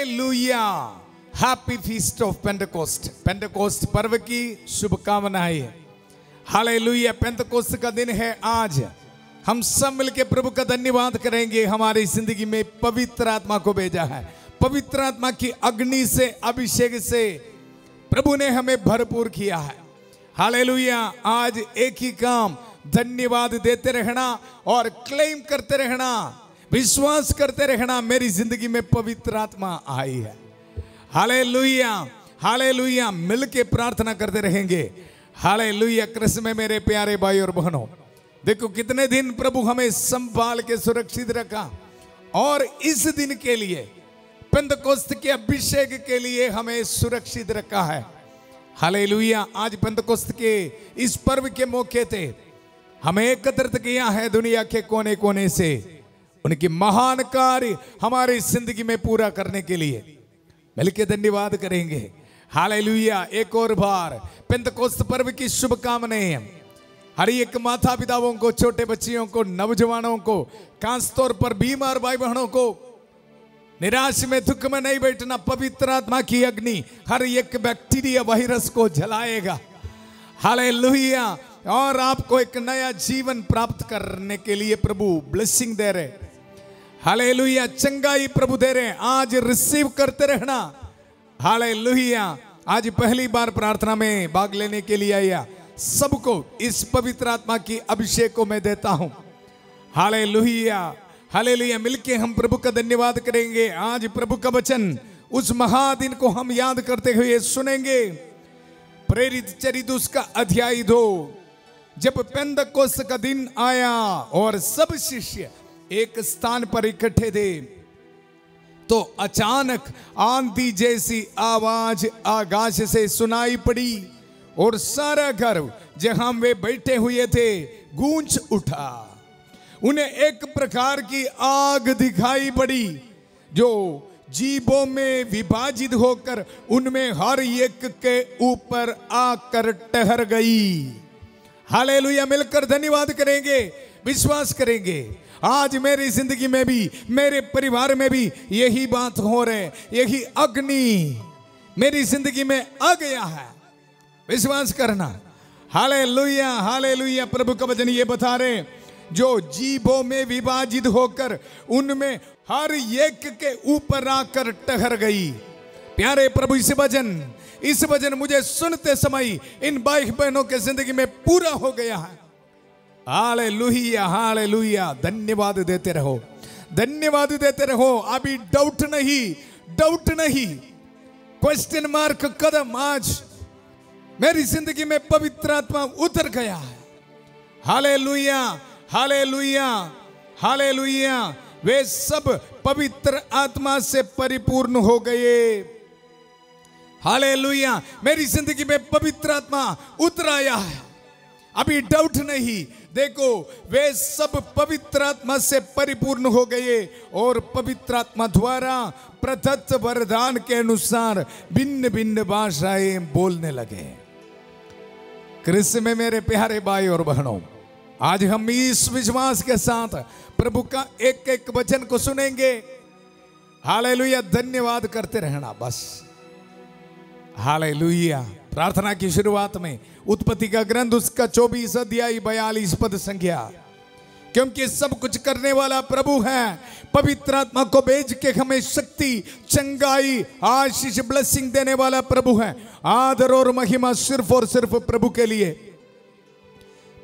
Hallelujah, happy feast of Pentecost. Pentecost पर्व की शुभकामनाएं। हालेलुया, पेंटेकोस्ट का दिन है आज। हम सब मिलकर प्रभु का धन्यवाद करेंगे। हमारी जिंदगी में पवित्र आत्मा को भेजा है। पवित्र आत्मा की अग्नि से, अभिषेक से प्रभु ने हमें भरपूर किया है। हालेलुया, आज एक ही काम, धन्यवाद देते रहना और क्लेम करते रहना, विश्वास करते रहना, मेरी जिंदगी में पवित्र आत्मा आई है। हालेलुया, हालेलुया, मिलके प्रार्थना करते रहेंगे। हालेलुया। कृष्ण में मेरे प्यारे भाई और बहनों, देखो कितने दिन प्रभु हमें संभाल के सुरक्षित रखा और इस दिन के लिए, पेंतकोस्त के अभिषेक के लिए हमें सुरक्षित रखा है। हालेलुया। आज पेंतकोस्त के इस पर्व के मौके थे हमें एकत्रित किया है दुनिया के कोने कोने से, उनकी महान कार्य हमारी जिंदगी में पूरा करने के लिए मिलके धन्यवाद करेंगे। हालेलुया। एक और बार पेंतकोस्त पर्व की शुभकामनाएं हर एक माता पिताओं को, छोटे बच्चियों को, नौजवानों को, खास तौर पर बीमार भाई बहनों को। निराश में, दुख में नहीं बैठना। पवित्र आत्मा की अग्नि हर एक बैक्टीरिया, वायरस को जलाएगा। हालेलुया। और आपको एक नया जीवन प्राप्त करने के लिए प्रभु ब्लेसिंग दे रहे। हालेलुया। चंगाई प्रभु दे रहे। आज रिसीव करते रहना। हालेलुया। आज पहली बार प्रार्थना में भाग लेने के लिए आया सबको इस पवित्र आत्मा की अभिषेक को मैं देता हूं। Hallelujah, hallelujah. मिलके हम प्रभु का धन्यवाद करेंगे। आज प्रभु का वचन, उस महादिन को हम याद करते हुए सुनेंगे। प्रेरित चरित्र उसका अध्याय 2। जब पेंतकोस्त का दिन आया और सब शिष्य एक स्थान पर इकट्ठे थे, तो अचानक आंधी जैसी आवाज आकाश से सुनाई पड़ी और सारा घर जहां वे बैठे हुए थे गूंज उठा। उन्हें एक प्रकार की आग दिखाई पड़ी जो जीवों में विभाजित होकर उनमें हर एक के ऊपर आकर ठहर गई। हालेलुया। मिलकर धन्यवाद करेंगे, विश्वास करेंगे। आज मेरी जिंदगी में भी, मेरे परिवार में भी यही बात हो रहे, यही अग्नि मेरी जिंदगी में आ गया है। विश्वास करना। Hallelujah, hallelujah. प्रभु का वचन ये बता रहे, जो जीवों में विभाजित होकर उनमें हर एक के ऊपर आकर ठहर गई। प्यारे प्रभु, इस वचन मुझे सुनते समय इन भाई बहनों के जिंदगी में पूरा हो गया है। Hallelujah, hallelujah. धन्यवाद देते रहो, धन्यवाद देते रहो। अभी डाउट नहीं, क्वेश्चन मार्क कदम। आज मेरी जिंदगी में पवित्र आत्मा उतर गया है। Hallelujah, hallelujah, hallelujah. वे सब पवित्र आत्मा से परिपूर्ण हो गए। हालेलुया। मेरी जिंदगी में पवित्र आत्मा उतर आया है। अभी डाउट नहीं। देखो, वे सब पवित्र आत्मा से परिपूर्ण हो गए और पवित्र आत्मा द्वारा प्रदत्त वरदान के अनुसार भिन्न भिन्न भाषाएं बोलने लगे। कृष्ण में मेरे प्यारे भाई और बहनों, आज हम इस विश्वास के साथ प्रभु का एक एक वचन को सुनेंगे। हालेलुया। धन्यवाद करते रहना बस। हालेलुया। प्रार्थना की शुरुआत में उत्पत्ति का ग्रंथ उसका 24 अध्याय 42 पद संख्या। क्योंकि सब कुछ करने वाला प्रभु है, पवित्र आत्मा को भेज के हमें शक्ति, चंगाई, आशीष, ब्लेसिंग देने वाला प्रभु है। आदर और महिमा सिर्फ और सिर्फ प्रभु के लिए।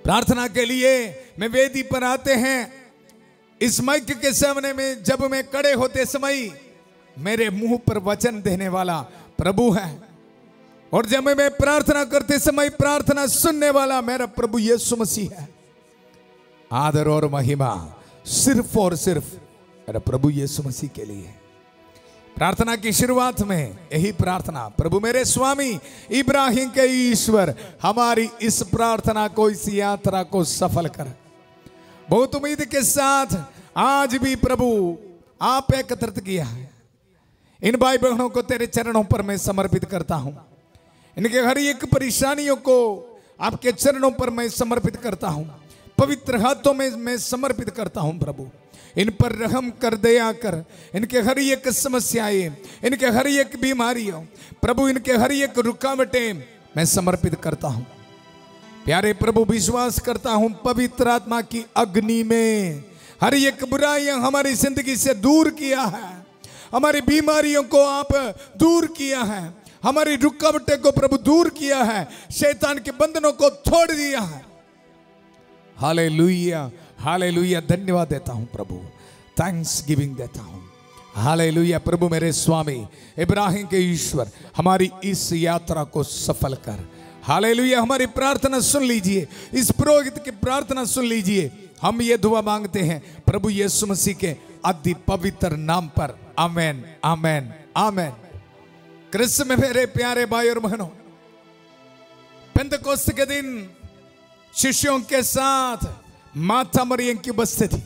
प्रार्थना के लिए मैं वेदी पर आते हैं। इस माइक के सामने में जब मैं खड़े होते समय मेरे मुंह पर वचन देने वाला प्रभु है, और जब मैं प्रार्थना करते समय प्रार्थना सुनने वाला मेरा प्रभु यीशु मसीह है। आदर और महिमा सिर्फ और सिर्फ मेरा प्रभु यीशु मसीह के लिए। प्रार्थना की शुरुआत में यही प्रार्थना, प्रभु मेरे स्वामी इब्राहिम के ईश्वर, हमारी इस प्रार्थना को, इस यात्रा को सफल कर। बहुत उम्मीद के साथ आज भी प्रभु आप एकत्रित किया है। इन भाई बहनों को तेरे चरणों पर मैं समर्पित करता हूं। इनके हर एक परेशानियों को आपके चरणों पर मैं समर्पित करता हूं। पवित्र हाथों में मैं समर्पित करता हूं प्रभु। इन पर रहम कर, दया कर। इनके हर एक समस्याएं, इनके हर एक बीमारियों, प्रभु इनके हर एक रुकावटें मैं समर्पित करता हूं। प्यारे प्रभु, विश्वास करता हूं पवित्र आत्मा की अग्नि में हर एक बुराइयां हमारी जिंदगी से दूर किया है, हमारी बीमारियों को आप दूर किया है, हमारी रुकावटें को प्रभु दूर किया है, शैतान के बंधनों को तोड़ दिया है। Hallelujah, hallelujah. धन्यवाद देता हूं प्रभु, थैंक्स गिविंग देता हूं। हालेलुया। प्रभु मेरे स्वामी इब्राहिम के ईश्वर, हमारी इस यात्रा को सफल कर। हालेलुया। हमारी प्रार्थना सुन लीजिए, इस पुरोहित की प्रार्थना सुन लीजिए। हम ये दुआ मांगते हैं प्रभु यीशु मसीह के अति पवित्र नाम पर, आमेन, आमेन, आमेन। क्रिस्त में मेरे प्यारे भाई और बहनों, पेंतकोस्त के दिन शिष्यों के साथ माता मरियम की उपस्थिति।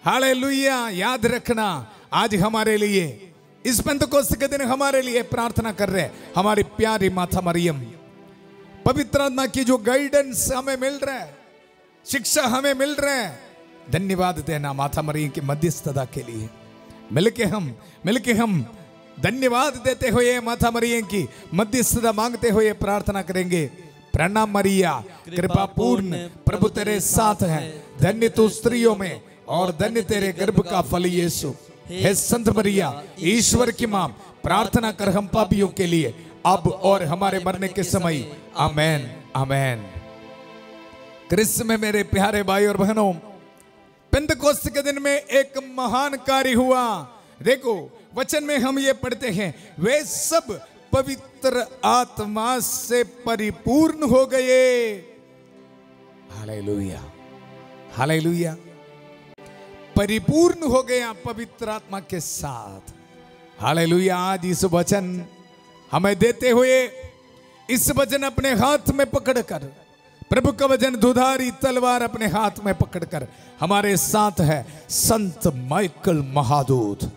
हालेलुया। याद रखना, आज हमारे लिए इस पेंतकोस्त के दिन हमारे लिए प्रार्थना कर रहे हैं हमारी प्यारी माता मरियम। पवित्र आत्मा की जो गाइडेंस हमें मिल रहा है, शिक्षा हमें मिल रहा है, धन्यवाद देना माता मरियम की मध्यस्थता के लिए। मिलके हम धन्यवाद देते हुए माता मरियम की मध्यस्थता मांगते हुए प्रार्थना करेंगे। प्रणाम मरिया, कृपा पूर्ण, प्रभु तेरे साथ है, धन्य तू स्त्रियों में और धन्य तेरे गर्भ का फल यीशु। हे संत मरिया, ईश्वर की मां, प्रार्थना कर हम पापियों के लिए, अब और हमारे मरने के समय, आमेन, आमेन। क्रिस्त में मेरे प्यारे भाई और बहनों, पेंतकोस्त के दिन में एक महान कार्य हुआ। देखो वचन में हम ये पढ़ते हैं, वे सब पवित्र आत्मा से परिपूर्ण हो गए। Hallelujah, hallelujah. परिपूर्ण हो गया पवित्र आत्मा के साथ। हालेलुया। आज इस वचन हमें देते हुए, इस वचन अपने हाथ में पकड़कर, प्रभु का वचन दुधारी तलवार अपने हाथ में पकड़कर हमारे साथ है संत माइकल महादूत।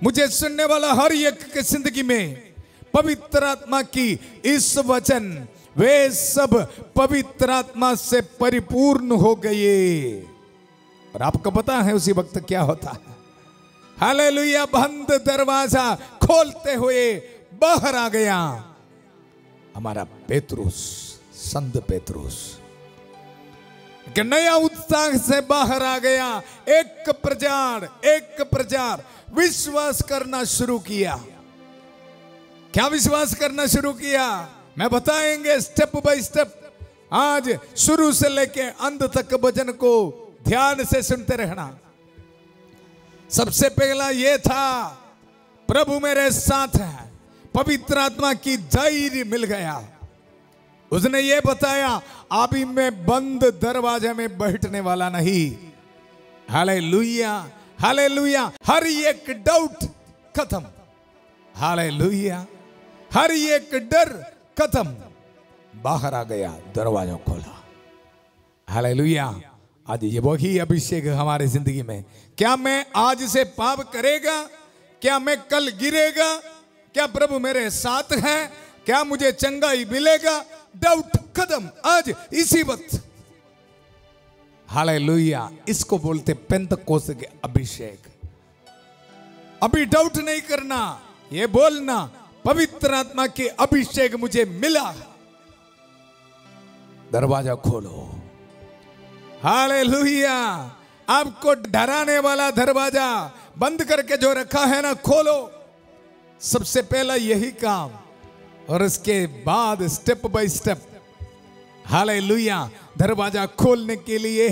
मुझे सुनने वाला हर एक की जिंदगी में पवित्र आत्मा की इस वचन, वे सब पवित्र आत्मा से परिपूर्ण हो गए। और आपको पता है उसी वक्त क्या होता है? हालेलुया। बंद दरवाजा खोलते हुए बाहर आ गया हमारा पेतरुस, संत पेतरुस, कि नया उत्साह से बाहर आ गया। एक प्रचार विश्वास करना शुरू किया। क्या विश्वास करना शुरू किया? मैं बताएंगे स्टेप बाय स्टेप। आज शुरू से लेके अंत तक वचन को ध्यान से सुनते रहना। सबसे पहला ये था, प्रभु मेरे साथ है, पवित्र आत्मा की धैर्य मिल गया। उसने ये बताया, अभी मैं बंद दरवाजे में बैठने वाला नहीं। Hallelujah, hallelujah. हर एक डाउट खत्म। हालेलुया। हर एक डर खत्म। बाहर आ गया, दरवाजा खोला। हालेलुया। आज ये वही अभिषेक हमारे जिंदगी में। क्या मैं आज से पाप करेगा? क्या मैं कल गिरेगा? क्या प्रभु मेरे साथ है? क्या मुझे चंगाई मिलेगा? डाउट खत्म आज इसी वक्त। हालेलुया। इसको बोलते पेंतकोस्त के अभिषेक। अभी डाउट नहीं करना, ये बोलना, पवित्र आत्मा के अभिषेक मुझे मिला। दरवाजा खोलो। हालेलुया। आपको डराने वाला दरवाजा बंद करके जो रखा है ना, खोलो। सबसे पहला यही काम, और उसके बाद स्टेप बाय स्टेप। हालेलुया। दरवाजा खोलने के लिए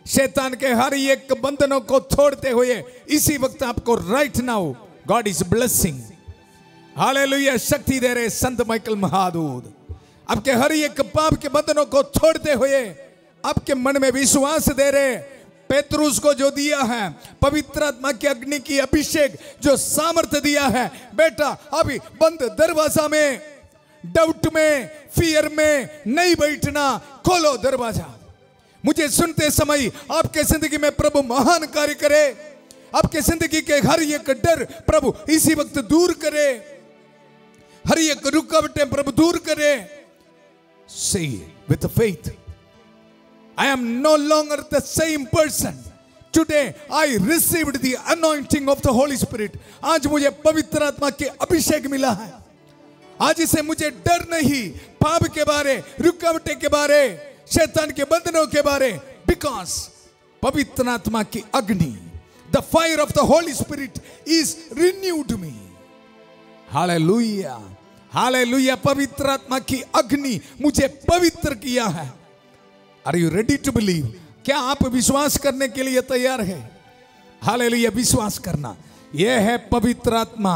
शैतान के हर एक बंधनों को तोड़ते हुए इसी वक्त आपको right now God is blessing. Hallelujah. शक्ति दे रहे संत माइकल महादूत। आपके हर एक पाप के बंधनों को छोड़ते हुए आपके मन में विश्वास दे रहे। पेतरुस को जो दिया है पवित्र आत्मा की अग्नि की अभिषेक, जो सामर्थ्य दिया है, बेटा अभी बंद दरवाजा में, डाउट में, फियर में नहीं बैठना। खोलो दरवाजा। मुझे सुनते समय आपके जिंदगी में प्रभु महान कार्य करे। आपके जिंदगी के हर एक डर प्रभु इसी वक्त दूर करे। हर एक रुकावटें प्रभु दूर करे। Say with faith, I am no longer the same person. Today I received the anointing of the Holy Spirit. आज मुझे पवित्र आत्मा के अभिषेक मिला है। आज इसे मुझे डर नहीं पाप के बारे, रुकावटें के बारे, शैतान के बंधनों के बारे, because पवित्र आत्मा की अग्नि, the fire of the Holy Spirit is renewed me. Hallelujah, Hallelujah. पवित्र आत्मा की अग्नि मुझे पवित्र किया है। Are you ready to believe? क्या आप विश्वास करने के लिए तैयार है? हालेलुया, विश्वास करना, यह है पवित्र आत्मा,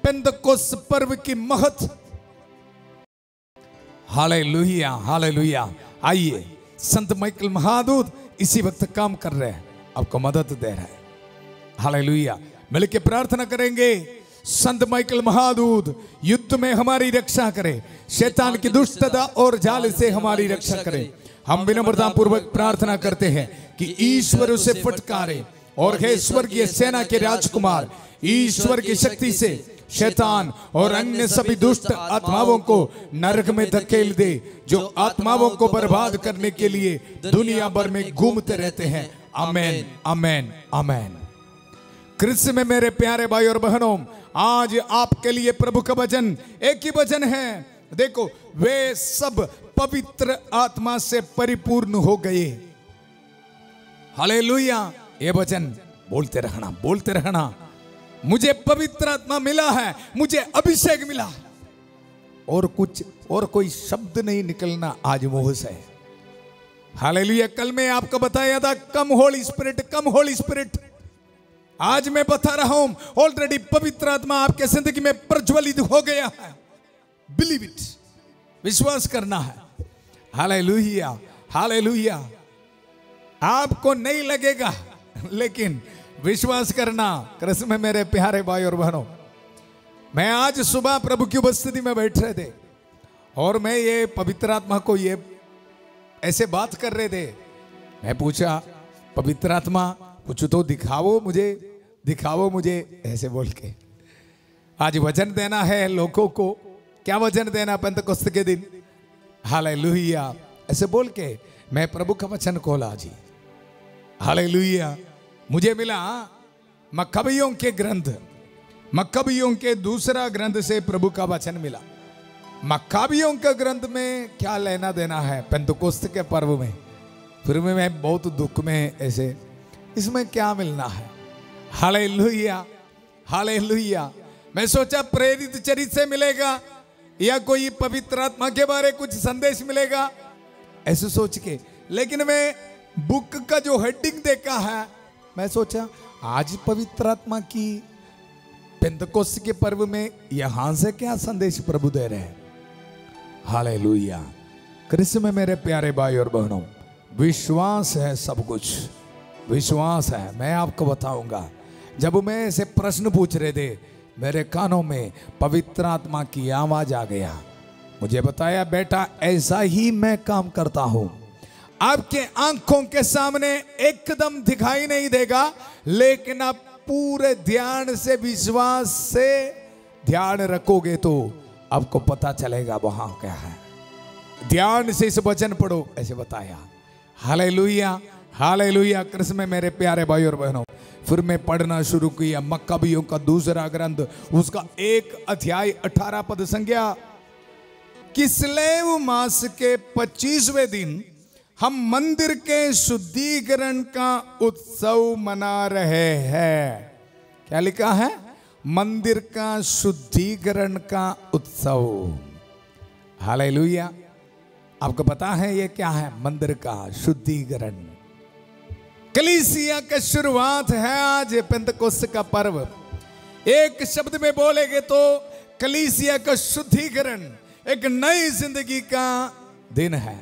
पेंतकोस्त पर्व की महत्व। Hallelujah, hallelujah. आइए, संत माइकल महादूत इसी वक्त काम कर रहे हैं, आपको मदद दे रहे हैं। हालेलुया, मिलके प्रार्थना करेंगे। संत माइकल महादूत युद्ध में हमारी रक्षा करे, शैतान की दुष्टता और जाल से हमारी रक्षा करे। हम विनम्रता पूर्वक प्रार्थना करते हैं कि ईश्वर उसे फटकारे और हे स्वर्गीय सेना के राजकुमार, ईश्वर की शक्ति से शैतान और अन्य सभी दुष्ट आत्माओं को नरक में धकेल दे, जो आत्माओं को बर्बाद करने के लिए दुनिया भर में घूमते रहते हैं। आमेन, आमेन, आमेन। कृष्ण में मेरे प्यारे भाई और बहनों, आज आपके लिए प्रभु का वचन एक ही वचन है। देखो, वे सब पवित्र आत्मा से परिपूर्ण हो गए। हालेलुया, ये वचन बोलते रहना, बोलते रहना। मुझे पवित्र आत्मा मिला है, मुझे अभिषेक मिला है, और कुछ और कोई शब्द नहीं निकलना आज मुंह से। हालेलुया। कल मैं आपको बताया था, कम होली स्पिरिट, कम होली स्पिरिट। आज मैं बता रहा हूं, ऑलरेडी पवित्र आत्मा आपके जिंदगी में प्रज्वलित हो गया है। बिलीव इट, विश्वास करना है। Hallelujah, hallelujah. आपको नहीं लगेगा, लेकिन विश्वास करना। कृष्ण में मेरे प्यारे भाई और बहनों, मैं आज सुबह प्रभु की उपस्थिति में बैठ रहे थे और मैं ये पवित्र आत्मा को ये ऐसे बात कर रहे थे। मैं पूछा, पवित्र आत्मा कुछ तो दिखाओ मुझे, दिखाओ मुझे, ऐसे बोल के। आज वचन देना है लोगों को। क्या वचन देना पेंतकोस्त के दिन? हालेलुया, ऐसे बोल के मैं प्रभु का वचन खोला जी। हालेलुया। मुझे मिला मक्काबियों के ग्रंथ, मक्काबियों के दूसरा ग्रंथ से प्रभु का वचन मिला। मक्काबियों के ग्रंथ में क्या लेना देना है पेंतकोस्त के पर्व में? फिर मैं बहुत दुख में ऐसे, इसमें क्या मिलना है? Hallelujah, hallelujah. मैं सोचा प्रेरित चरित्र से मिलेगा या कोई पवित्र आत्मा के बारे कुछ संदेश मिलेगा, ऐसे सोच के। लेकिन मैं बुक का जो हेडिंग देखा है, मैं सोचा आज पवित्र आत्मा की पेंतकोस्त के पर्व में यहां से क्या संदेश प्रभु दे रहे हैं। हालेलुया। कृष्ण में मेरे प्यारे भाई और बहनों, विश्वास है, सब कुछ विश्वास है। मैं आपको बताऊंगा, जब मैं ऐसे प्रश्न पूछ रहे थे, मेरे कानों में पवित्र आत्मा की आवाज आ गया। मुझे बताया, बेटा ऐसा ही मैं काम करता हूं। आपके आंखों के सामने एकदम दिखाई नहीं देगा, लेकिन आप पूरे ध्यान से, विश्वास से ध्यान रखोगे तो आपको पता चलेगा वहां क्या है। ध्यान से इस वचन पढ़ो, ऐसे बताया। Hallelujah, hallelujah. कृष्ण में मेरे प्यारे भाई और बहनों, फिर मैं पढ़ना शुरू किया मक्काबियों का दूसरा ग्रंथ, उसका 1 अध्याय 18 पद संज्ञा। किस्लेव मास के 25वें दिन हम मंदिर के शुद्धिकरण का उत्सव मना रहे हैं। क्या लिखा है? मंदिर का शुद्धिकरण का उत्सव। हालेलुया। आपको पता है ये क्या है? मंदिर का शुद्धिकरण। कलीसिया का शुरुआत है आज पेंतकोस्त का पर्व। एक शब्द में बोलेंगे तो कलीसिया का शुद्धिकरण, एक नई जिंदगी का दिन है।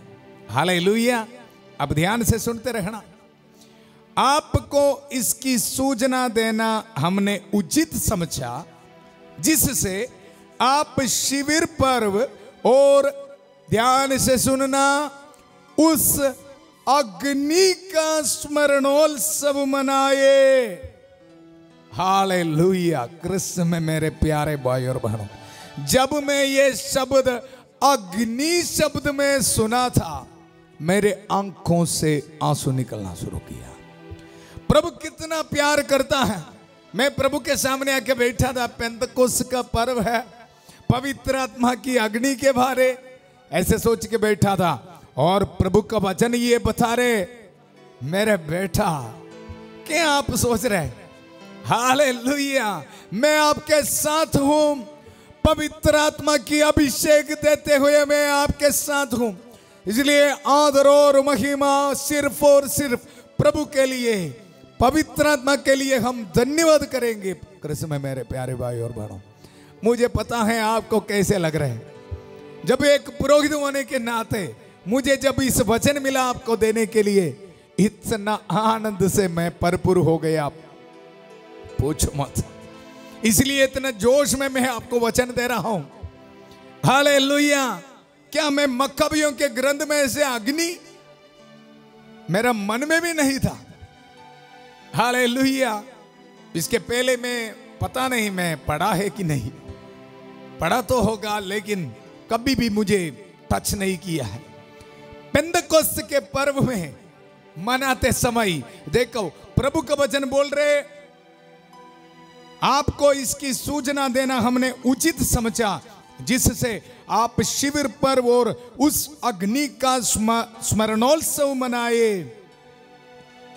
हालेलुया। अब ध्यान से सुनते रहना। आपको इसकी सूचना देना हमने उचित समझा, जिससे आप शिविर पर्व और ध्यान से सुनना, उस अग्नि का स्मरणोत्सव मनाए। हालेलुया। कृष्ण में मेरे प्यारे भाई और बहनों, जब मैं ये शब्द अग्नि शब्द में सुना था, मेरे आंखों से आंसू निकलना शुरू किया। प्रभु कितना प्यार करता है। मैं प्रभु के सामने आके बैठा था, पेंतकोस्त का पर्व है, पवित्र आत्मा की अग्नि के बारे ऐसे सोच के बैठा था, और प्रभु का वचन ये बता रहे, मेरे बेटा क्या आप सोच रहे, हालेलुया, मैं आपके साथ हूं, पवित्र आत्मा की अभिषेक देते हुए मैं आपके साथ हूं। इसलिए आदर और महिमा सिर्फ और सिर्फ प्रभु के लिए, पवित्र आत्मा के लिए हम धन्यवाद करेंगे। कृष्ण में मेरे प्यारे भाई और बहनों, मुझे पता है आपको कैसे लग रहे हैं। जब एक पुरोहित होने के नाते मुझे जब इस वचन मिला आपको देने के लिए, इतना आनंद से मैं भरपूर हो गया, पूछो मत। इसलिए इतना जोश में मैं आपको वचन दे रहा हूं। हालेलुया। क्या मैं मक्काबियों के ग्रंथ में से अग्नि मेरा मन में भी नहीं था। हालेलुया। इसके पहले मैं पता नहीं मैं पढ़ा है कि नहीं, पढ़ा तो होगा लेकिन कभी भी मुझे टच नहीं किया है। पेंतकोस्त के पर्व में मनाते समय देखो प्रभु का वचन बोल रहे, आपको इसकी सूचना देना हमने उचित समझा, जिससे आप शिविर पर्व और उस अग्नि का स्मरणोत्सव मनाए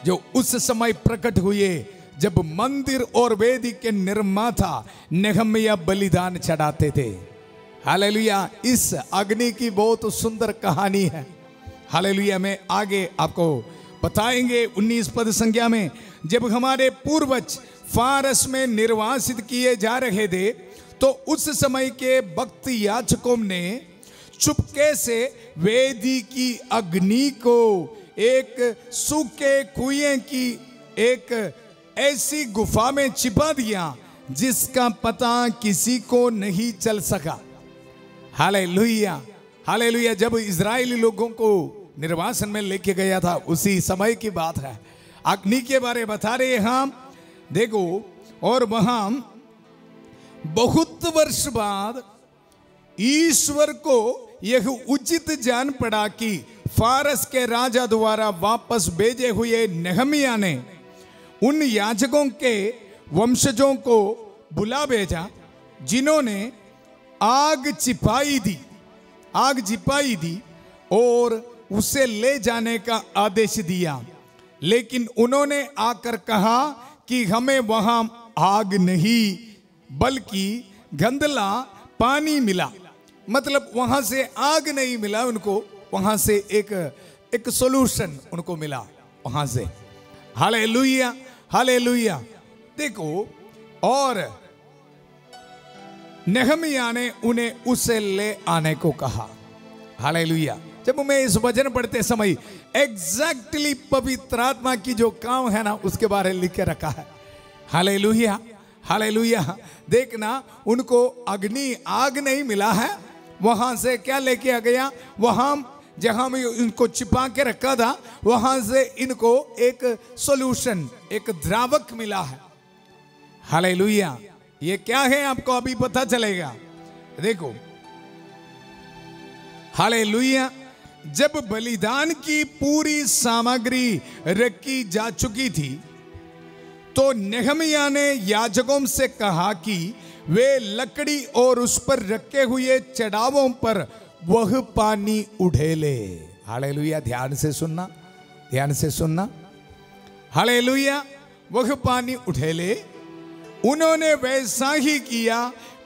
जो उस समय प्रकट हुए जब मंदिर और वेदी के निर्माता नेहम्याह बलिदान चढ़ाते थे। हालेलुया। इस अग्नि की बहुत सुंदर कहानी है। हालेलुया। में आगे आपको बताएंगे 19 पद संख्या में, जब हमारे पूर्वज फारस में निर्वासित किए जा रहे थे तो उस समय के भक्त याजकों ने चुपके से वेदी की अग्नि को एक सूखे कुएं की एक ऐसी गुफा में छिपा दिया जिसका पता किसी को नहीं चल सका। हालेलुया। हालेलुया। जब इजरायली लोगों को निर्वासन में लेके गया था उसी समय की बात है। अग्नि के बारे बता रहे हम, देखो, और वहां बहुत वर्ष बाद ईश्वर को यह उचित जान पड़ा कि फारस के राजा द्वारा वापस भेजे हुए नेहम्याह ने उन याजकों के वंशजों को बुला भेजा जिन्होंने आग छिपाई दी और उसे ले जाने का आदेश दिया, लेकिन उन्होंने आकर कहा कि हमें वहां आग नहीं बल्कि गंदला पानी मिला। मतलब वहां से आग नहीं मिला उनको, वहां से एक सॉल्यूशन उनको मिला वहां से। हालेलुया। हालेलुया। देखो, और नेहम्याह ने उन्हें उसे ले आने को कहा। हालेलुया। जब मैं इस वचन पढ़ते समय एग्जैक्टली पवित्र आत्मा की जो काम है ना उसके बारे में लिख के रखा है। हालेलुया। हालेलुया। देखना, उनको अग्नि आग नहीं मिला है, वहां से क्या लेके आ गया, वहां जहां में इनको छिपा के रखा था वहां से इनको एक सॉल्यूशन, एक द्रावक मिला है। हालेलुया। ये क्या है आपको अभी पता चलेगा। देखो, हालेलुया। जब बलिदान की पूरी सामग्री रखी जा चुकी थी तो नेहम्याह ने याजकों से कहा कि वे लकड़ी और उस पर रखे हुए चढ़ावों पर वह पानी उड़ेले। हालेलुया। ध्यान से सुनना, ध्यान से सुनना। हालेलुया। वह पानी उड़ेले। उन्होंने वैसा ही किया।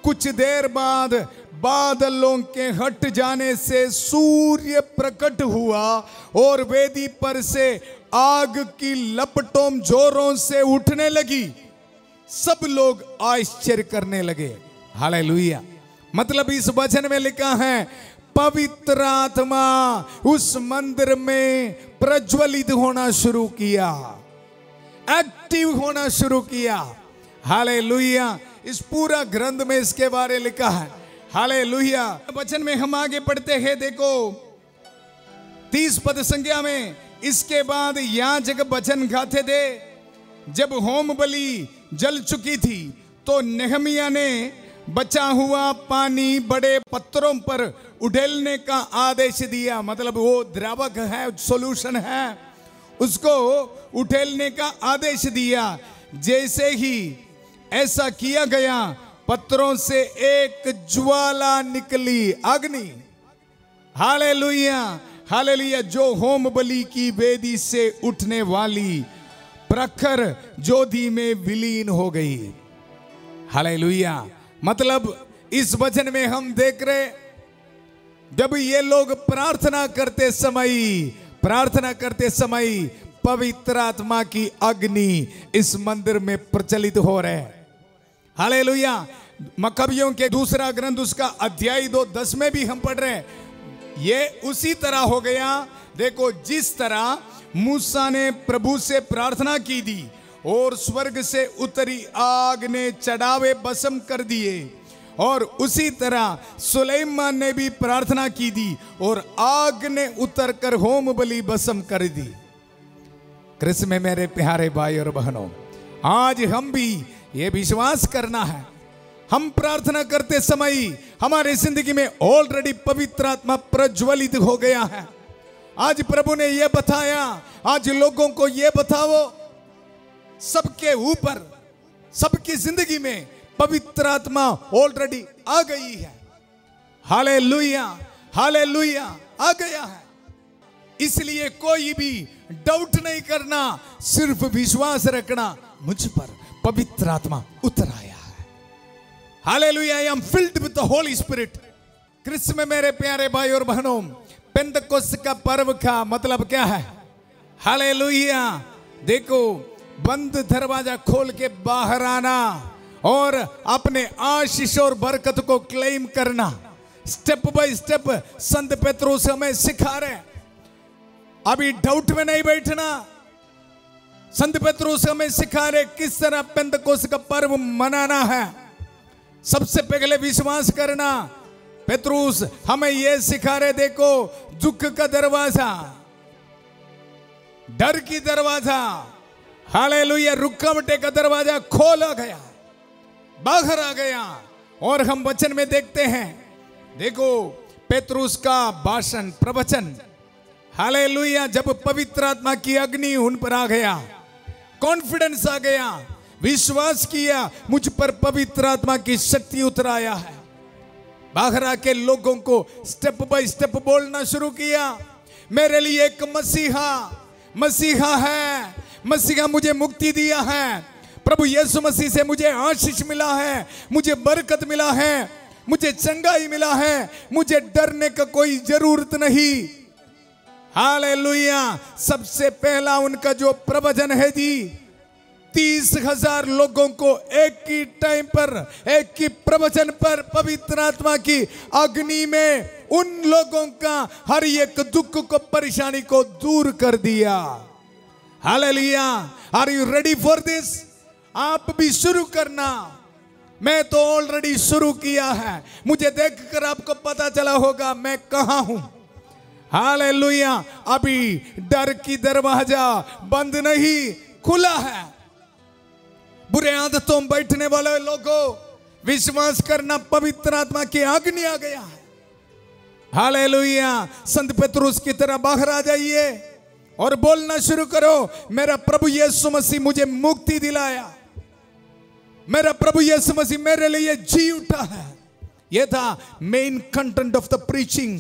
कुछ देर बाद बादलों के हट जाने से सूर्य प्रकट हुआ और वेदी पर से आग की लपटों जोरों से उठने लगी। सब लोग आश्चर्य करने लगे। हालेलुया। मतलब इस वचन में लिखा है, पवित्र आत्मा उस मंदिर में प्रज्वलित होना शुरू किया, एक्टिव होना शुरू किया। हालेलुया। इस पूरा ग्रंथ में इसके बारे लिखा है। हालेलुया। वचन में हम आगे पढ़ते हैं, देखो 30 पद संख्या में, इसके बाद याजक वचन गाते थे। जब होम बलि जल चुकी थी तो नेहम्याह ने बचा हुआ पानी बड़े पत्थरों पर उड़ेलने का आदेश दिया। मतलब वो द्रावक है, सॉल्यूशन है, उसको उठेलने का आदेश दिया। जैसे ही ऐसा किया गया, पत्थरों से एक ज्वाला निकली, अग्नि। Hallelujah, hallelujah. जो होम बलि की वेदी से उठने वाली प्रखर ज्योति में विलीन हो गई। हालेलुया। मतलब इस वचन में हम देख रहे, जब ये लोग प्रार्थना करते समय पवित्र आत्मा की अग्नि इस मंदिर में प्रचलित हो रहे हैं। हालेलुया। मकबियों के दूसरा ग्रंथ उसका अध्याय 2:10 में भी हम पढ़ रहे हैं, ये उसी तरह हो गया। देखो, जिस तरह मूसा ने प्रभु से प्रार्थना की थी और स्वर्ग से उतरी आग ने चढ़ावे भस्म कर दिए, और उसी तरह सुलेमान ने भी प्रार्थना की थी और आग ने उतरकर होम बलि भस्म कर दी। कृष्ण में मेरे प्यारे भाई और बहनों, आज हम भी ये विश्वास करना है, हम प्रार्थना करते समय हमारे जिंदगी में ऑलरेडी पवित्र आत्मा प्रज्वलित हो गया है। आज प्रभु ने यह बताया, आज लोगों को यह बताओ, सबके ऊपर, सबकी जिंदगी में पवित्र आत्मा ऑलरेडी आ गई है। हालेलुया, हालेलुया, आ गया है। इसलिए कोई भी डाउट नहीं करना, सिर्फ विश्वास रखना, मुझ पर पवित्र आत्मा उतर आया है। Hallelujah, I am filled with the Holy Spirit. क्रिस्त में मेरे प्यारे भाई और बहनों, पेंतकोस्त का पर्व का मतलब क्या है? हालेलुया। देखो, बंद दरवाजा खोल के बाहर आना और अपने आशीष और बरकत को क्लेम करना, स्टेप बाय स्टेप संत पेत्रुस हमें सिखा रहे। अभी डाउट में नहीं बैठना, संत पेत्रुस हमें सिखा रहे किस तरह पेंतकोस्त का पर्व मनाना है। सबसे पहले विश्वास करना। पेत्रुस हमें यह सिखा रहे, देखो, दुख का दरवाजा, डर की दरवाजा, हालेलुया, रुकावटें का दरवाजा खोला गया, बाहर आ गया। और हम वचन में देखते हैं, देखो, पेत्रुस का भाषण, प्रवचन, हालेलुया, जब पवित्र आत्मा की अग्नि उन पर आ गया, कॉन्फिडेंस आ गया, विश्वास किया, मुझ पर पवित्र आत्मा की शक्ति उतर आया है। बाहर आके लोगों को स्टेप बाय स्टेप बोलना शुरू किया, मेरे लिए एक मसीहा है, मसीहा मुझे मुक्ति दिया है, प्रभु यीशु मसीह से मुझे आशीष मिला है, मुझे बरकत मिला है, मुझे चंगाई मिला है, मुझे डरने का कोई जरूरत नहीं। हालेलुया। सबसे पहला उनका जो प्रवचन है जी, 30,000 लोगों को एक ही टाइम पर, एक ही प्रवचन पर पवित्र आत्मा की अग्नि में उन लोगों का हर एक दुख को, परेशानी को दूर कर दिया। Hallelujah. Are you ready for this? आप भी शुरू करना। मैं तो ऑलरेडी शुरू किया है, मुझे देखकर आपको पता चला होगा मैं कहां हूं। हालेलुया। अभी डर की दरवाजा बंद नहीं, खुला है। बुरे आदतों में बैठने वाले लोगों, विश्वास करना, पवित्र आत्मा की अग्नि आ गया है। हालेलुया। संत पेत्रुस की तरह बाहर आ जाइए और बोलना शुरू करो, मेरा प्रभु यीशु मसीह मुझे मुक्ति दिलाया, मेरा प्रभु यीशु मसीह मेरे लिए जी उठा है। यह था main content of the preaching.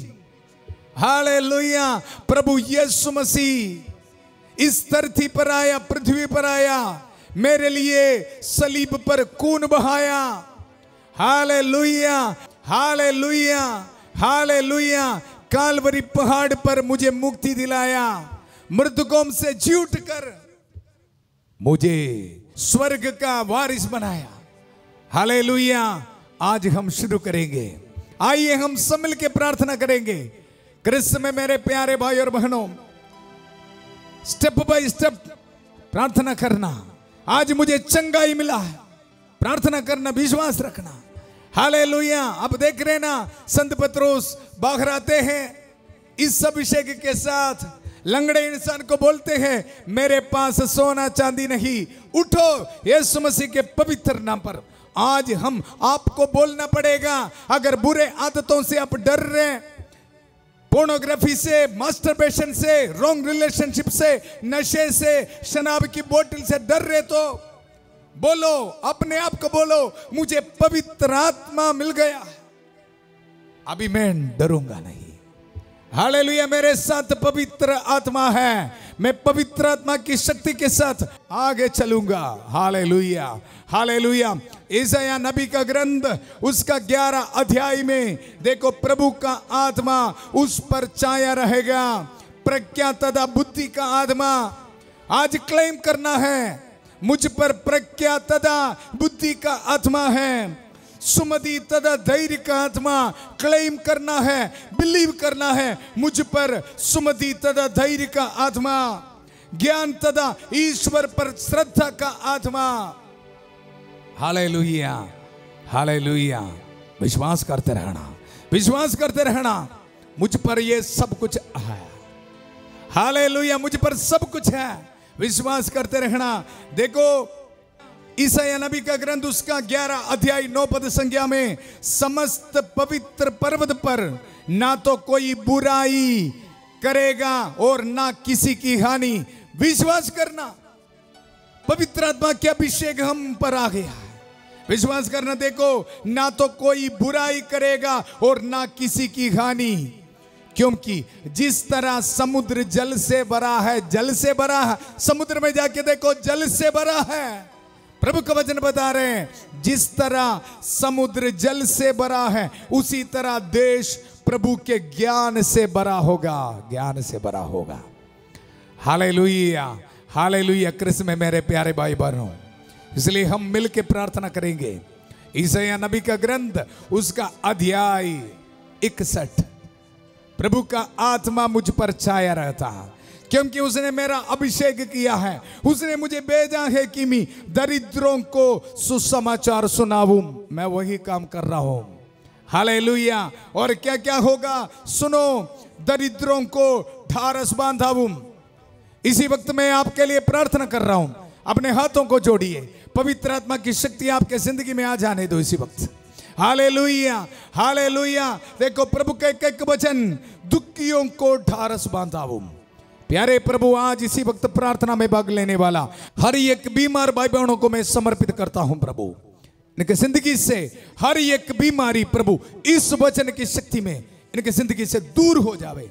Hallelujah. प्रभु यीशु मसीह इस धरती पर आया, पृथ्वी पर आया, मेरे लिए सलीब पर खून बहाया। Hallelujah, hallelujah, hallelujah. कालवरी पहाड़ पर मुझे मुक्ति दिलाया, मृतकों से जी उठकर मुझे स्वर्ग का वारिस बनाया। हालेलुया। आज हम शुरू करेंगे, आइए हम सब मिल के प्रार्थना करेंगे। क्रिस्त में मेरे प्यारे भाई और बहनों, स्टेप बाय स्टेप प्रार्थना करना। आज मुझे चंगाई मिला है, प्रार्थना करना, विश्वास रखना। हालेलुया। अब देख रहे ना, संत पेत्रुस बाहर आते हैं इस अभिषेक के साथ, लंगड़े इंसान को बोलते हैं, मेरे पास सोना चांदी नहीं, उठो यीशु मसीह के पवित्र नाम पर। आज हम आपको बोलना पड़ेगा, अगर बुरे आदतों से आप डर रहे हैं, पोर्नोग्राफी से, मास्टरबेशन से, रॉन्ग रिलेशनशिप से, नशे से, शराब की बोतल से डर रहे तो बोलो, अपने आप को बोलो, मुझे पवित्र आत्मा मिल गया, अभी मैं डरूंगा नहीं। हालेलुया, मेरे साथ पवित्र आत्मा है, मैं पवित्र आत्मा की शक्ति के साथ आगे चलूंगा। Hallelujah, hallelujah. यशायाह नबी का ग्रंथ उसका 11 अध्याय में देखो, प्रभु का आत्मा उस पर छाया रहेगा, प्रज्ञा तथा बुद्धि का आत्मा। आज क्लेम करना है, मुझ पर प्रज्ञा तथा बुद्धि का आत्मा है, सुमति तथा धैर्य का आत्मा। क्लेम करना है, बिलीव करना है, मुझ पर सुमति तथा धैर्य का आत्मा, ज्ञान तथा ईश्वर पर श्रद्धा का आत्मा। Hallelujah, hallelujah. विश्वास करते रहना, विश्वास करते रहना, मुझ पर ये सब कुछ है। हालेलुया, मुझ पर सब कुछ है, विश्वास करते रहना। देखो यशायाह नबी का ग्रंथ उसका 11 अध्याय 9 पद संख्या में, समस्त पवित्र पर्वत पर ना तो कोई बुराई करेगा और ना किसी की हानि। विश्वास करना, पवित्र आत्मा के अभिषेक हम पर आ गया है, विश्वास करना। देखो, ना तो कोई बुराई करेगा और ना किसी की हानि, क्योंकि जिस तरह समुद्र जल से भरा है, जल से भरा है, समुद्र में जाके देखो जल से भरा है। प्रभु का वचन बता रहे हैं, जिस तरह समुद्र जल से भरा है, उसी तरह देश प्रभु के ज्ञान से भरा होगा, ज्ञान से भरा होगा। Hallelujah, hallelujah. कृष्ण में मेरे प्यारे भाई बहनों, इसलिए हम मिल के प्रार्थना करेंगे। यशायाह नबी का ग्रंथ उसका अध्याय 61, प्रभु का आत्मा मुझ पर छाया रहता है, क्योंकि उसने मेरा अभिषेक किया है, उसने मुझे भेजा है कि मैं दरिद्रों को सुसमाचार सुनाऊं। मैं वही काम कर रहा हूं। हालेलुया। और क्या क्या होगा सुनो, दरिद्रों को ढारस बांधाऊं। इसी वक्त मैं आपके लिए प्रार्थना कर रहा हूं, अपने हाथों को जोड़िए, पवित्र आत्मा की शक्ति आपके जिंदगी में आ जाने दो इसी वक्त। Hallelujah, hallelujah. देखो, प्रभु का एक वचन, दुखियों को ढारस बांधाऊं। प्यारे प्रभु, आज इसी वक्त प्रार्थना में भाग लेने वाला हर एक बीमार भाई बहनों को मैं समर्पित करता हूं प्रभु। इनके जिंदगी से हर एक बीमारी प्रभु इस वचन की शक्ति में इनके जिंदगी से दूर हो जावे।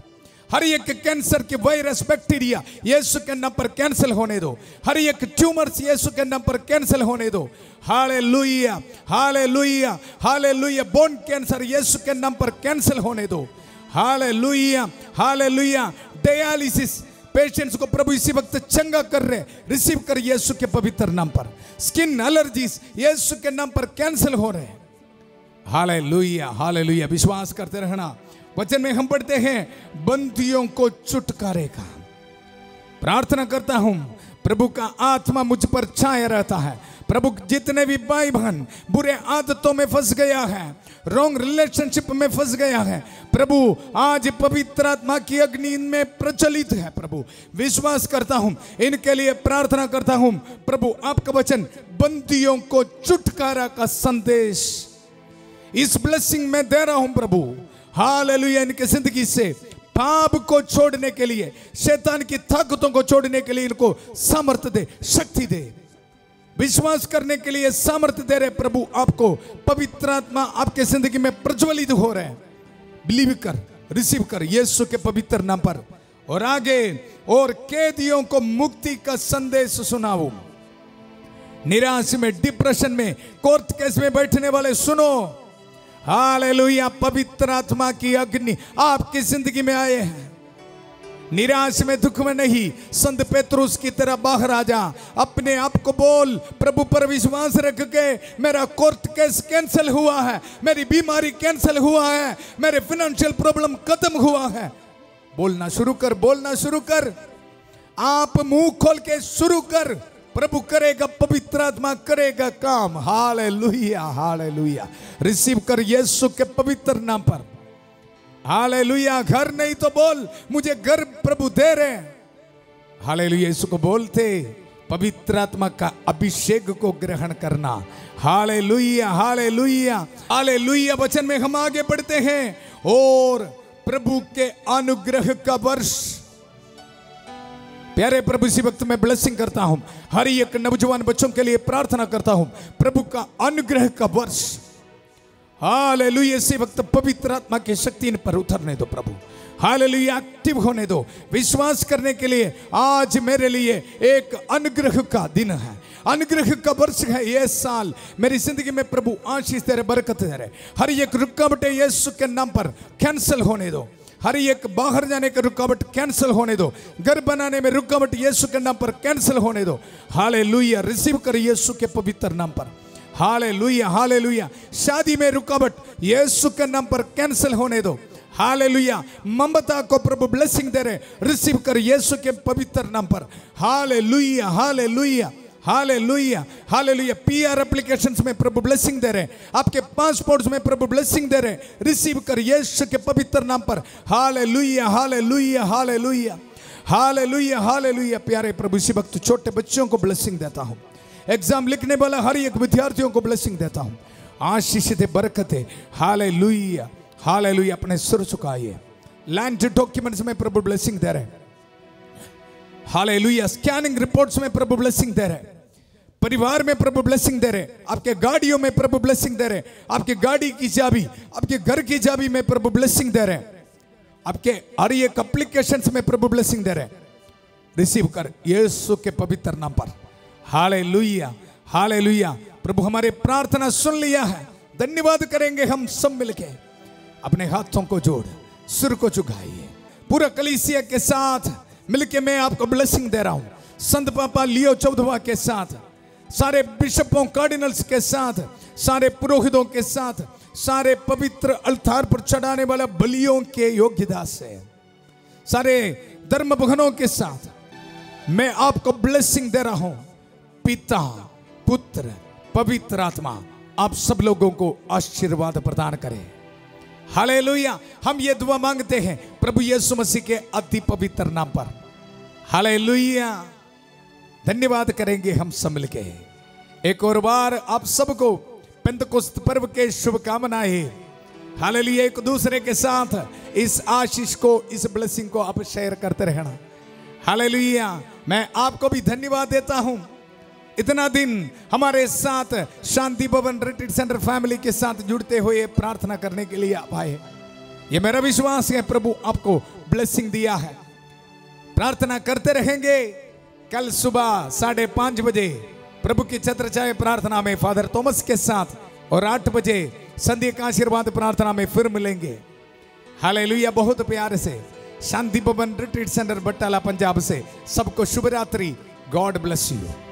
हर एक कैंसर के वायरस बैक्टीरिया यीशु के नाम पर कैंसिल होने दो। हर एक ट्यूमर्स यीशु के नाम पर कैंसिल होने दो। Hallelujah, hallelujah, hallelujah. Bone cancer यीशु के नाम पर कैंसिल होने दो। Hallelujah, hallelujah. डायलिसिस पेशेंट्स को प्रभु इसी वक्त चंगा कर रहे, रिसीव कर यीशु के पवित्र नाम पर। स्किन एलर्जीज यीशु के नाम पर कैंसिल हो रहे। Hallelujah, hallelujah. विश्वास करते रहना। वचन में हम पढ़ते हैं, बंदियों को छुटकारे का। प्रार्थना करता हूं, प्रभु का आत्मा मुझ पर छाया रहता है। प्रभु, जितने भी भाई बहन बुरे आदतों में फंस गया है, रॉन्ग रिलेशनशिप में फंस गया है, प्रभु आज पवित्र आत्मा की अग्नि में प्रचलित है। प्रभु विश्वास करता हूं, इनके लिए प्रार्थना करता हूं। प्रभु आपका वचन बंदियों को छुटकारा का संदेश इस ब्लेसिंग में दे रहा हूं प्रभु। हालेलुया। इनके जिंदगी से पाप को छोड़ने के लिए, शैतान की ताकतों को छोड़ने के लिए इनको सामर्थ्य दे, शक्ति दे। विश्वास करने के लिए सामर्थ्य दे रहे प्रभु। आपको पवित्र आत्मा आपके जिंदगी में प्रज्वलित हो रहे हैं। बिलीव कर, रिसीव कर यीशु के पवित्र नाम पर। और आगे, और कैदियों को मुक्ति का संदेश सुनाऊं। निराश में, डिप्रेशन में, कोर्ट केस में बैठने वाले सुनो। हालेलुया। पवित्र आत्मा की अग्नि आपकी जिंदगी में आए हैं। निराश में, दुख में नहीं, संत पेतरुस की तरह बाहर आ जा। अपने आप को बोल, प्रभु पर विश्वास रख के, मेरा कोर्ट केस कैंसिल हुआ है, मेरी बीमारी कैंसिल हुआ है, मेरे फाइनेंशियल प्रॉब्लम खत्म हुआ है। बोलना शुरू कर, बोलना शुरू कर। आप मुंह खोल के शुरू कर, प्रभु करेगा, पवित्र आत्मा करेगा काम। Hallelujah, hallelujah. रिसीव कर यीशु के पवित्र नाम पर। हालेलुया। घर नहीं तो बोल, मुझे घर प्रभु दे रहे। हालेलुया। यीशु को बोलते, पवित्र आत्मा का अभिषेक को ग्रहण करना। Hallelujah, hallelujah, hallelujah. वचन में हम आगे बढ़ते हैं। और प्रभु के अनुग्रह का वर्ष। प्यारे प्रभु, इसी वक्त मैं ब्लेसिंग करता हूं, हर एक नौजवान बच्चों के लिए प्रार्थना करता हूं, प्रभु का अनुग्रह का वर्ष। हालेलुया। इसी वक्त पवित्र आत्मा की शक्ति इन पर उतरने दो प्रभु। हालेलुया। एक्टिव होने दो, विश्वास करने के लिए आज मेरे लिए एक अनुग्रह का दिन है, अनुग्रह का वर्ष है। ये साल मेरी जिंदगी में प्रभु आशीष दे रहे, बरकत दे रहे। हर एक रुकावटें यीशु के नाम पर कैंसिल होने दो, हर एक बाहर जाने का रुकावट कैंसिल होने दो, घर बनाने में रुकावट यीशु के नाम पर कैंसिल होने दो। हालेलुया। रिसीव कर यीशु के पवित्र नाम पर। Hallelujah, hallelujah. शादी में रुकावट यीशु के नाम पर कैंसिल होने दो। हालेलुया। ममता को प्रभु ब्लेसिंग दे रहे, रिसीव कर यीशु के पवित्र नाम पर। Hallelujah, hallelujah, hallelujah, hallelujah. PR applications में प्रभु ब्लेसिंग दे रहे, आपके पासपोर्ट्स में प्रभु ब्लेसिंग दे रहे, रिसीव कर यीशु के पवित्र नाम पर। Hallelujah, hallelujah, hallelujah, hallelujah, hallelujah. प्यारे प्रभु, इसी वक्त छोटे बच्चों को ब्लेसिंग देता हूं, एग्जाम लिखने वाला हर एक विद्यार्थियों को ब्लेसिंग देता हूं, आशीष दे, बरकत है। Hallelujah, hallelujah. अपने सिर झुकाइए। लैंड डॉक्यूमेंट्स में प्रभु ब्लेसिंग दे रहे, हालेलुया। स्कैनिंग रिपोर्ट्स में प्रभु ब्लेसिंग दे रहे, परिवार में प्रभु ब्लेसिंग दे रहे, आपके गाड़ियों में प्रभु ब्लेसिंग दे रहे, आपके गाड़ी की चाबी, आपके घर की चाबी में प्रभु ब्लेसिंग दे रहे, आपके हर एक एप्लीकेशंस में प्रभु ब्लेसिंग दे रहे। रिसीव कर यीशु के पवित्र नाम पर। Hallelujah, hallelujah. प्रभु हमारे प्रार्थना सुन लिया है, धन्यवाद करेंगे हम सब मिलके। अपने हाथों को जोड़, सिर को झुकाइए। पूरा कलीसिया के साथ मिलके मैं आपको ब्लेसिंग दे रहा हूं, संत पापा लियो 14वां के साथ, सारे बिशपों कार्डिनल्स के साथ, सारे पुरोहितों के साथ, सारे पवित्र अल्तार पर चढ़ाने वाला बलियों के योग्यता से, सारे धर्म भगनों के साथ मैं आपको ब्लेसिंग दे रहा हूं। पिता, पुत्र, पवित्र आत्मा आप सब लोगों को आशीर्वाद प्रदान करे। हालेलुया। हम ये दुआ मांगते हैं प्रभु यीशु मसीह के अति पवित्र नाम पर। हालेलुया। धन्यवाद करेंगे हम सब मिलके। एक और बार आप सबको पेंतकोस्त पर्व के शुभकामनाएं। हालेलुया। एक दूसरे के साथ इस आशीष को, इस ब्लेसिंग को आप शेयर करते रहना। हालेलुया। मैं आपको भी धन्यवाद देता हूं, इतना दिन हमारे साथ शांति भवन रिट्रीट सेंटर फैमिली के साथ जुड़ते हुए प्रार्थना करने के लिए आप आए। ये मेरा विश्वास है प्रभु आपको ब्लेसिंग दिया है। प्रार्थना करते रहेंगे। कल सुबह 5:30 बजे प्रभु की छत्र छाया प्रार्थना में फादर थॉमस के साथ और 8 बजे संध्या का आशीर्वाद प्रार्थना में फिर मिलेंगे। हालेलुया। बहुत प्यार से शांति भवन रिट्रीट सेंटर बट्टाला पंजाब से सबको शुभ रात्रि। God bless you.